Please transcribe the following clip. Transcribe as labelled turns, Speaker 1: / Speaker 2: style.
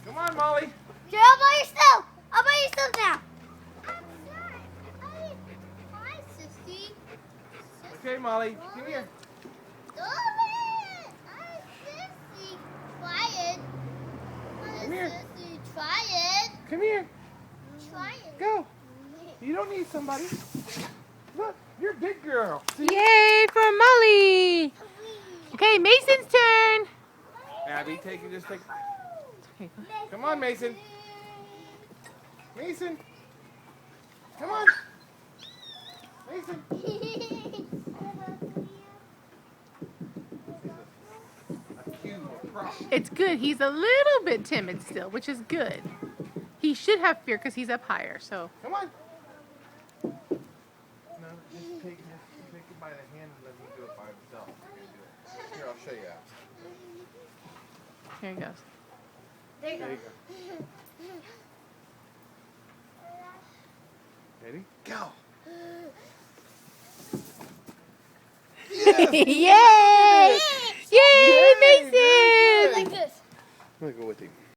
Speaker 1: Come on, Molly.
Speaker 2: You're all by yourself. All by yourself now. Hi, Sissy.
Speaker 1: Okay, Molly, come here.
Speaker 2: Stop it. I'm Sissy. Quiet.
Speaker 1: Come here.
Speaker 2: Sissy, try it.
Speaker 1: Come here.
Speaker 2: Try it.
Speaker 1: Go. You don't need somebody. Look, you're a big girl. See?
Speaker 3: Yay for Molly! Okay, Mason's turn.
Speaker 1: Abby, take it. Just take.
Speaker 3: Okay, go.
Speaker 1: Come on, Mason. Mason. Come on. Mason.
Speaker 3: It's good. He's a little bit timid still, which is good. He should have fear because he's up higher. So
Speaker 1: Come on. No, just take it by the hand and let him do it by himself. Here, I'll show you.
Speaker 3: here he goes.
Speaker 2: There you
Speaker 1: There
Speaker 2: go.
Speaker 1: you go. Ready? Go.
Speaker 3: Yay! Yay, Mason!
Speaker 2: Like this.
Speaker 1: I'm gonna go with him.